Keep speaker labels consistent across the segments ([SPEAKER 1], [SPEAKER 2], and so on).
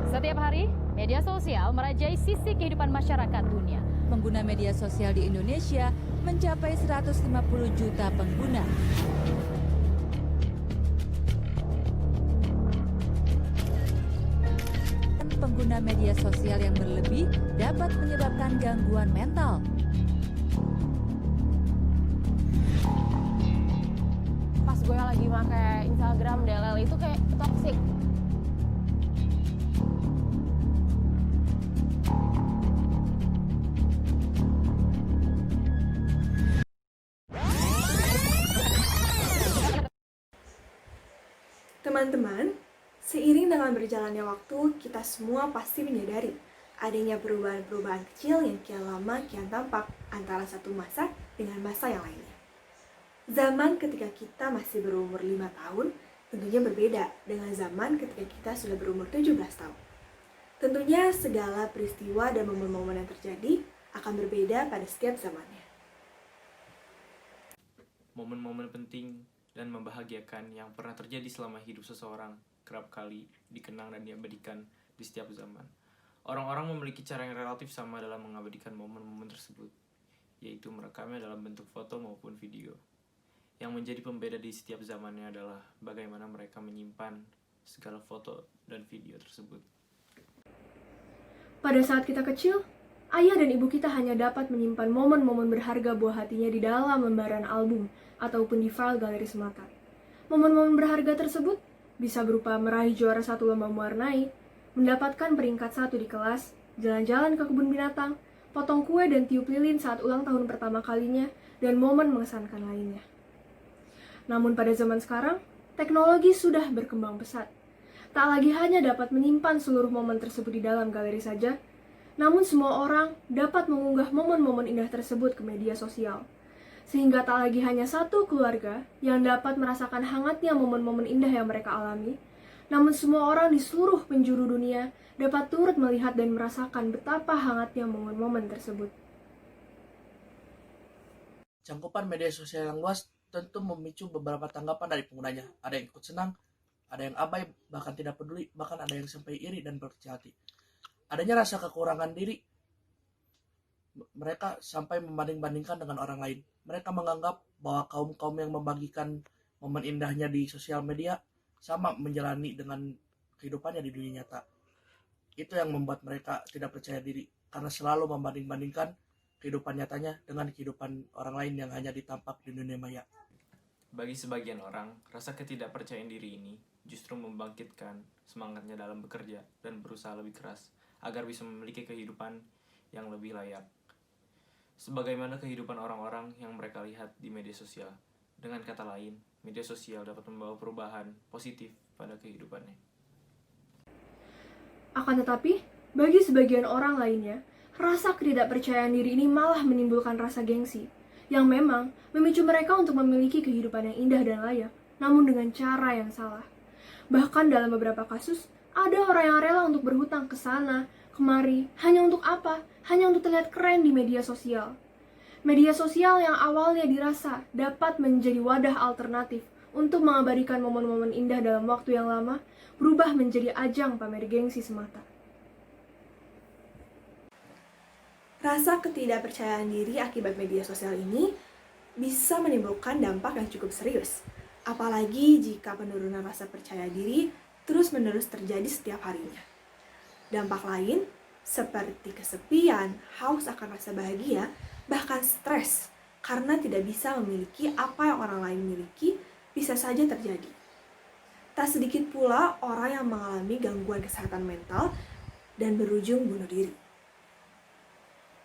[SPEAKER 1] Setiap hari, media sosial merajai sisi kehidupan masyarakat dunia.
[SPEAKER 2] Pengguna media sosial di Indonesia mencapai 150 juta pengguna. Pengguna media sosial yang berlebih dapat menyebabkan gangguan mental.
[SPEAKER 3] Pas gue lagi pakai Instagram DLL itu kayak toxic.
[SPEAKER 4] Teman-teman, seiring dengan berjalannya waktu, kita semua pasti menyadari adanya perubahan-perubahan kecil yang kian lama kian tampak antara satu masa dengan masa yang lainnya. Zaman ketika kita masih berumur 5 tahun tentunya berbeda dengan zaman ketika kita sudah berumur 17 tahun. Tentunya segala peristiwa dan momen-momen yang terjadi akan berbeda pada setiap zamannya.
[SPEAKER 5] Momen-momen penting dan membahagiakan yang pernah terjadi selama hidup seseorang kerap kali dikenang dan diabadikan di setiap zaman. Orang-orang memiliki cara yang relatif sama dalam mengabadikan momen-momen tersebut, yaitu merekamnya dalam bentuk foto maupun video. Yang menjadi pembeda di setiap zamannya adalah bagaimana mereka menyimpan segala foto dan video tersebut.
[SPEAKER 6] Pada saat kita kecil, ayah dan ibu kita hanya dapat menyimpan momen-momen berharga buah hatinya di dalam lembaran album ataupun di file galeri semata. Momen-momen berharga tersebut bisa berupa meraih juara 1 lomba mewarnai, mendapatkan peringkat 1 di kelas, jalan-jalan ke kebun binatang, potong kue dan tiup lilin saat ulang tahun pertama kalinya, dan momen mengesankan lainnya. Namun pada zaman sekarang, teknologi sudah berkembang pesat. Tak lagi hanya dapat menyimpan seluruh momen tersebut di dalam galeri saja, namun semua orang dapat mengunggah momen-momen indah tersebut ke media sosial. Sehingga tak lagi hanya satu keluarga yang dapat merasakan hangatnya momen-momen indah yang mereka alami, namun semua orang di seluruh penjuru dunia dapat turut melihat dan merasakan betapa hangatnya momen-momen tersebut.
[SPEAKER 7] Cangkupan media sosial yang luas tentu memicu beberapa tanggapan dari penggunanya. Ada yang ikut senang, ada yang abai, bahkan tidak peduli, bahkan ada yang sampai iri dan berkecil hati. Adanya rasa kekurangan diri, mereka sampai membanding-bandingkan dengan orang lain. Mereka menganggap bahwa kaum-kaum yang membagikan momen indahnya di sosial media sama menjalani dengan kehidupannya di dunia nyata. Itu yang membuat mereka tidak percaya diri, karena selalu membanding-bandingkan kehidupan nyatanya dengan kehidupan orang lain yang hanya ditampak di dunia maya.
[SPEAKER 5] Bagi sebagian orang, rasa ketidakpercayaan diri ini justru membangkitkan semangatnya dalam bekerja dan berusaha lebih keras agar bisa memiliki kehidupan yang lebih layak. Sebagaimana kehidupan orang-orang yang mereka lihat di media sosial. Dengan kata lain, media sosial dapat membawa perubahan positif pada kehidupannya.
[SPEAKER 6] Akan tetapi, bagi sebagian orang lainnya, rasa ketidakpercayaan diri ini malah menimbulkan rasa gengsi, yang memang memicu mereka untuk memiliki kehidupan yang indah dan layak, namun dengan cara yang salah. Bahkan dalam beberapa kasus, ada orang yang rela untuk berhutang ke sana, kemari, hanya untuk apa? Hanya untuk terlihat keren di media sosial. Media sosial yang awalnya dirasa dapat menjadi wadah alternatif untuk mengabadikan momen-momen indah dalam waktu yang lama, berubah menjadi ajang pamer gengsi semata.
[SPEAKER 4] Rasa ketidakpercayaan diri akibat media sosial ini bisa menimbulkan dampak yang cukup serius. Apalagi jika penurunan rasa percaya diri terus-menerus terjadi setiap harinya. Dampak lain seperti kesepian, haus akan rasa bahagia, bahkan stres karena tidak bisa memiliki apa yang orang lain miliki bisa saja terjadi. Tak sedikit pula orang yang mengalami gangguan kesehatan mental dan berujung bunuh diri.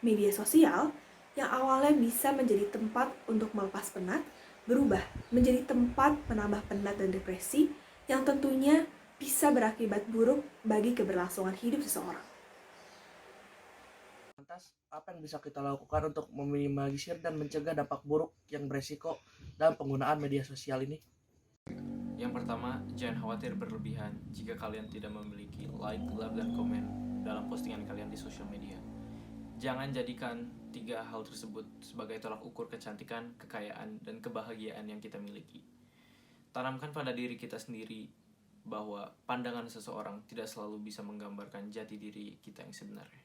[SPEAKER 4] Media sosial yang awalnya bisa menjadi tempat untuk melepas penat, berubah menjadi tempat menambah penat dan depresi yang tentunya bisa berakibat buruk bagi keberlangsungan hidup seseorang.
[SPEAKER 7] Lantas, apa yang bisa kita lakukan untuk meminimalisir dan mencegah dampak buruk yang beresiko dalam penggunaan media sosial ini?
[SPEAKER 5] Yang pertama, jangan khawatir berlebihan jika kalian tidak memiliki like, love, dan komen dalam postingan kalian di sosial media. Jangan jadikan 3 hal tersebut sebagai tolak ukur kecantikan, kekayaan, dan kebahagiaan yang kita miliki. Tanamkan pada diri kita sendiri bahwa pandangan seseorang tidak selalu bisa menggambarkan jati diri kita yang sebenarnya.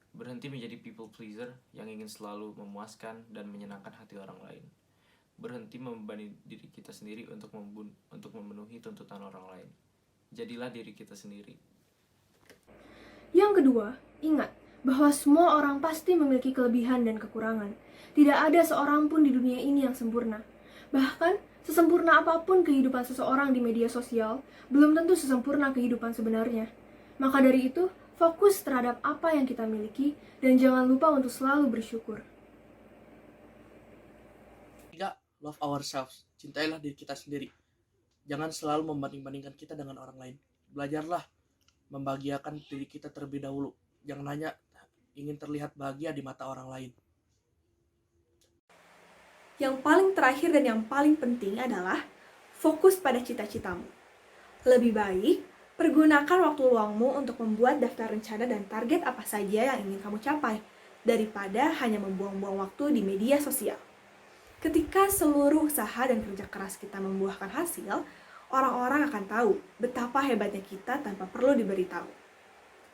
[SPEAKER 5] Berhenti menjadi people pleaser yang ingin selalu memuaskan dan menyenangkan hati orang lain. Berhenti membebani diri kita sendiri untuk memenuhi tuntutan orang lain. Jadilah diri kita sendiri.
[SPEAKER 6] Yang kedua, ingat bahwa semua orang pasti memiliki kelebihan dan kekurangan. Tidak ada seorang pun di dunia ini yang sempurna. Bahkan, sesempurna apapun kehidupan seseorang di media sosial, belum tentu sesempurna kehidupan sebenarnya. Maka dari itu, fokus terhadap apa yang kita miliki dan jangan lupa untuk selalu bersyukur.
[SPEAKER 7] 3. Love ourselves. Cintailah diri kita sendiri. Jangan selalu membanding-bandingkan kita dengan orang lain. Belajarlah membahagiakan diri kita terlebih dahulu. Jangan hanya ingin terlihat bahagia di mata orang lain.
[SPEAKER 4] Yang paling terakhir dan yang paling penting adalah fokus pada cita-citamu. Lebih baik, pergunakan waktu luangmu untuk membuat daftar rencana dan target apa saja yang ingin kamu capai, daripada hanya membuang-buang waktu di media sosial. Ketika seluruh usaha dan kerja keras kita membuahkan hasil, orang-orang akan tahu betapa hebatnya kita tanpa perlu diberitahu.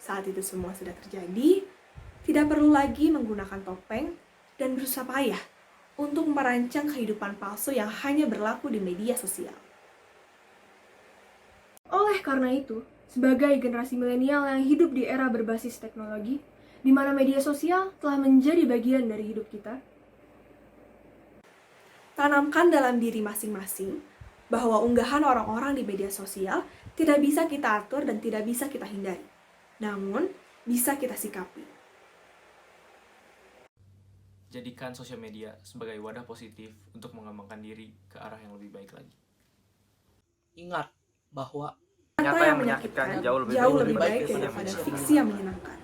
[SPEAKER 4] Saat itu semua sudah terjadi, tidak perlu lagi menggunakan topeng dan berusaha payah untuk merancang kehidupan palsu yang hanya berlaku di media sosial.
[SPEAKER 6] Oleh karena itu, sebagai generasi milenial yang hidup di era berbasis teknologi, di mana media sosial telah menjadi bagian dari hidup kita,
[SPEAKER 4] tanamkan dalam diri masing-masing bahwa unggahan orang-orang di media sosial tidak bisa kita atur dan tidak bisa kita hindari, namun bisa kita sikapi.
[SPEAKER 5] Jadikan sosial media sebagai wadah positif untuk mengembangkan diri ke arah yang lebih baik lagi.
[SPEAKER 7] Ingat bahwa
[SPEAKER 4] Nyata yang menyakitkan jauh lebih baik daripada fiksi yang menyenangkan.